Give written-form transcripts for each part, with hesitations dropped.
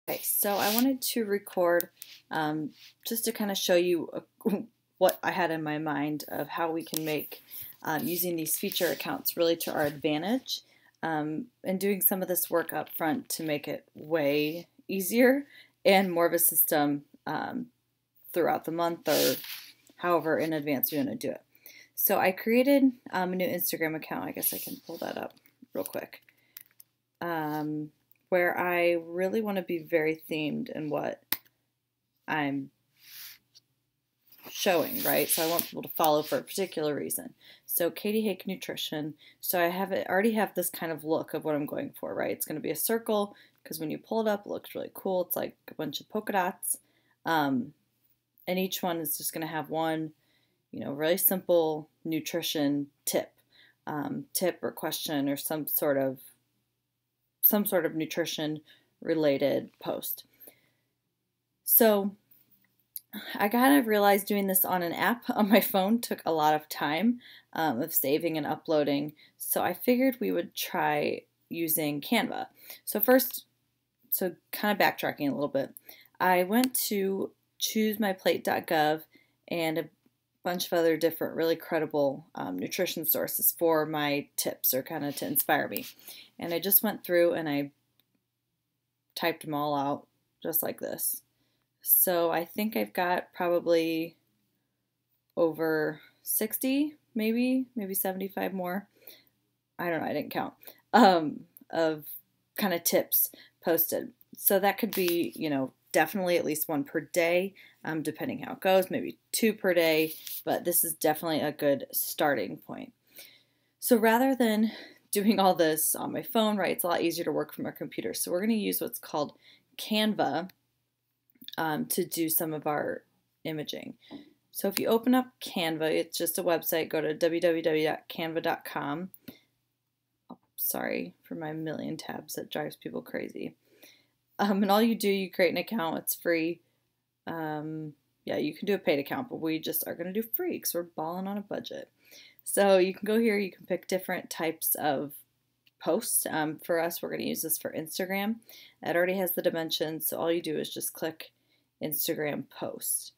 Okay, so I wanted to record just to kind of show you what I had in my mind of how we can make using these feature accounts really to our advantage, and doing some of this work up front to make it way easier and more of a system throughout the month or however in advance you want to do it. So I created a new Instagram account. I guess I can pull that up real quick. Where I really want to be very themed in what I'm showing, right? So I want people to follow for a particular reason. So Katie Hake Nutrition. So I already have this kind of look of what I'm going for, right? It's going to be a circle because when you pull it up, it looks really cool. It's like a bunch of polka dots, and each one is just going to have one, really simple nutrition tip, tip or question or some sort of nutrition related post. So I kind of realized doing this on an app on my phone took a lot of time of saving and uploading. So I figured we would try using Canva. So kind of backtracking a little bit, I went to choosemyplate.gov and a bunch of other different really credible nutrition sources for my tips or kind of to inspire me. And I just went through and I typed them all out just like this. So I think I've got probably over 60, maybe 75 more. I don't know, I didn't count, of kind of tips posted. So that could be, definitely at least one per day, depending how it goes, maybe 2 per day, but this is definitely a good starting point. So rather than doing all this on my phone, right, it's a lot easier to work from our computer. So we're going to use what's called Canva to do some of our imaging. So if you open up Canva, it's just a website. Go to www.canva.com. Oh, sorry for my million tabs. That drives people crazy. And all you do, you create an account. It's free. Yeah, you can do a paid account, but we just are going to do free because we're balling on a budget. So you can go here. You can pick different types of posts. For us, we're going to use this for Instagram. It already has the dimensions, so all you do is just click Instagram post.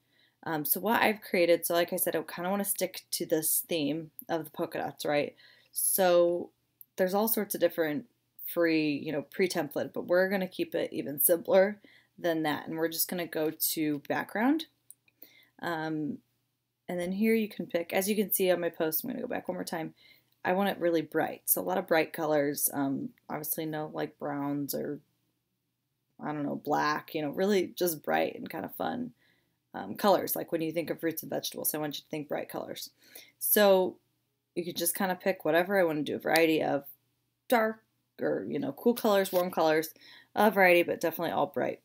So what I've created, so like I said, I kind of want to stick to this theme of the polka dots, right? So there's all sorts of different free, pre-template, but we're going to keep it even simpler than that. And we're just going to go to background. And then here you can pick, as you can see on my post, I'm going to go back one more time. I want it really bright. So a lot of bright colors, obviously no like browns or I don't know, black, really just bright and kind of fun colors. Like when you think of fruits and vegetables, I want you to think bright colors. So you could just kind of pick whatever. I want to do a variety of dark or, cool colors, warm colors, a variety, but definitely all bright.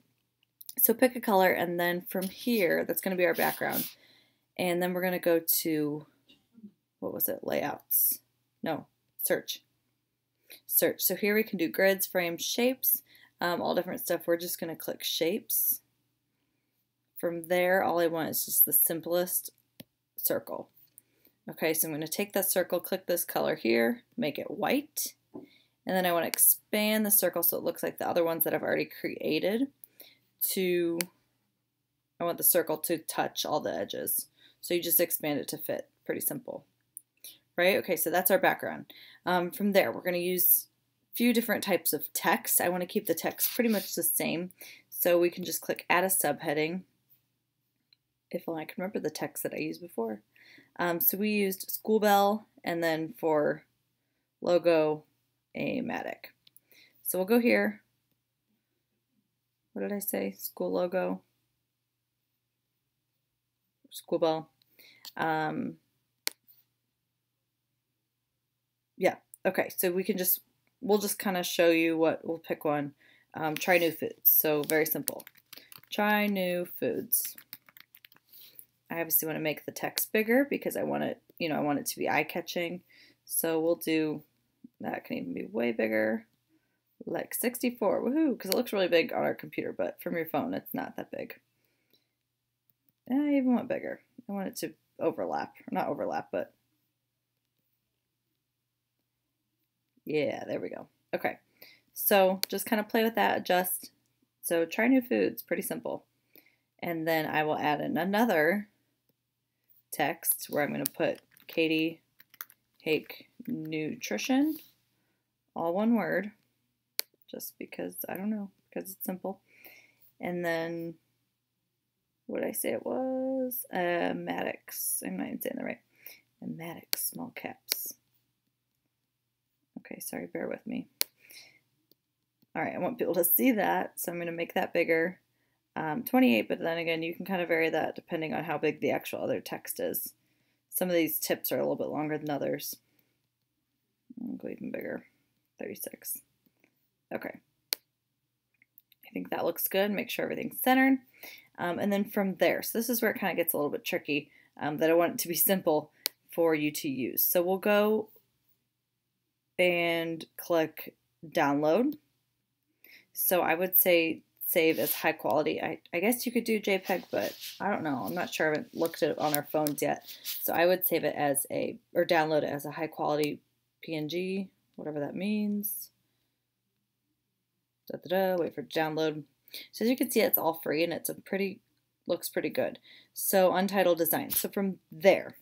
So pick a color, and then from here, that's going to be our background. And then we're going to go to, what was it, layouts? No, search. Search. So here we can do grids, frames, shapes, all different stuff. We're just going to click shapes. From there, all I want is just the simplest circle. Okay, so I'm going to take that circle, click this color here, make it white, and then I want to expand the circle so it looks like the other ones that I've already created I want the circle to touch all the edges. So you just expand it to fit. Pretty simple. Right? Okay, so that's our background. From there, we're going to use a few different types of text. I want to keep the text pretty much the same. So we can just click Add a Subheading. If only I can remember the text that I used before. So we used school bell, and then for logo, a Matic. So we'll go here. What did I say? School logo. School bell. Yeah, okay, so we'll just kind of show you we'll pick one. Try new foods, so very simple. Try new foods. I obviously want to make the text bigger because I want it, I want it to be eye-catching. So we'll do, that can even be way bigger, like 64, woohoo, because it looks really big on our computer, but from your phone, it's not that big. And I even want bigger. I want it to overlap, not overlap, but yeah, there we go. Okay, so just kind of play with that, adjust, So try new foods, pretty simple. And then I will add in another text where I'm going to put Katie Hake Nutrition, all one word, just because, I don't know, because it's simple. And then, what did I say it was? Maddox. I'm not even saying that right. Maddox, small caps. Okay, sorry, bear with me. All right, I want people to see that, so I'm going to make that bigger. 28, but then again, you can kind of vary that depending on how big the actual other text is. Some of these tips are a little bit longer than others. I'll go even bigger, 36. Okay. I think that looks good. Make sure everything's centered. And then from there, so this is where it kind of gets a little bit tricky, that I want it to be simple for you to use. So we'll go and click download. So I would say save as high quality. I guess you could do JPEG, but I don't know. I'm not sure. I haven't looked at it on our phones yet. So I would save it as or download it as a high quality PNG, whatever that means. Wait for download. So as you can see, it's all free and it's looks pretty good. So untitled design. So from there,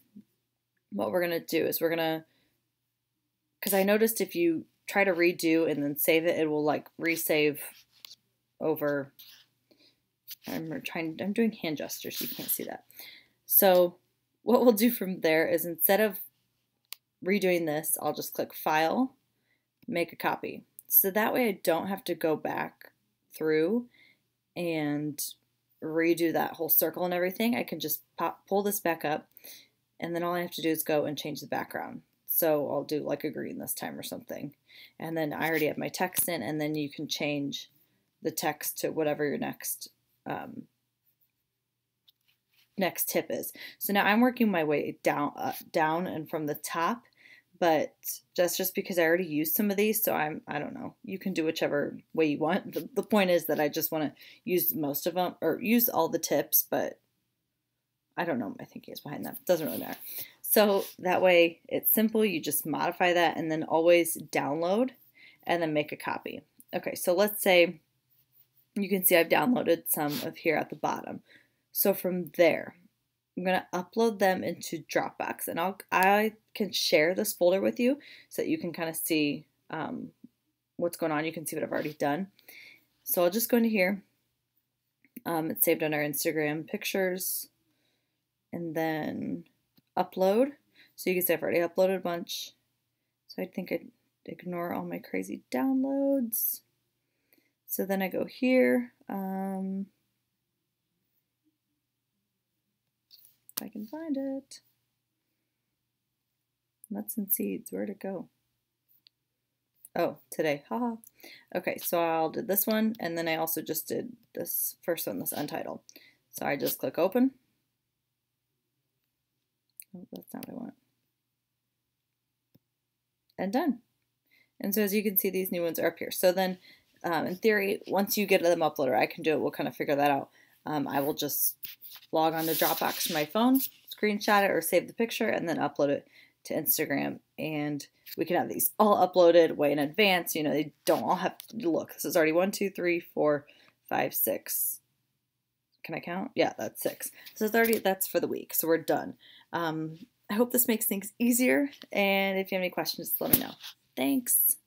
what we're gonna do is because I noticed if you try to redo and then save it, it will like resave over. I'm doing hand gestures, you can't see that. So what we'll do from there is instead of redoing this, I'll just click File, Make a Copy. So that way I don't have to go back through and redo that whole circle and everything. I can just pull this back up, and then all I have to do is go and change the background. So I'll do like a green this time or something. And then I already have my text in, and then you can change the text to whatever your next tip is. So now I'm working my way down and from the top, but that's just because I already used some of these, so I don't know. You can do whichever way you want. The point is that I just want to use most of them, or use all the tips, but I don't know what my thinking is behind that. It doesn't really matter. So that way it's simple. You just modify that and then always download and then make a copy. Okay, so let's say you can see I've downloaded some of here at the bottom. So from there, I'm going to upload them into Dropbox, and I can share this folder with you so that you can kind of see what's going on. You can see what I've already done. So I'll just go into here. It's saved on our Instagram pictures, and then upload. So you can see I've already uploaded a bunch. So I think I'd ignore all my crazy downloads. So then I go here. If I can find it. Nuts and seeds, where'd it go? Oh, today, haha. Okay, so I'll do this one, and then I also just did this first one, this untitled. So I just click open. Oh, that's not what I want. And done. And so as you can see, these new ones are up here. So then, in theory, once you get them uploaded, I can do it. We'll kind of figure that out. I will just log on to Dropbox from my phone, screenshot it or save the picture, and then upload it to Instagram. And we can have these all uploaded way in advance. You know, they don't all have to look. This is already 1, 2, 3, 4, 5, 6. Can I count? Yeah, that's 6. So that's for the week. So we're done. I hope this makes things easier. And if you have any questions, let me know. Thanks.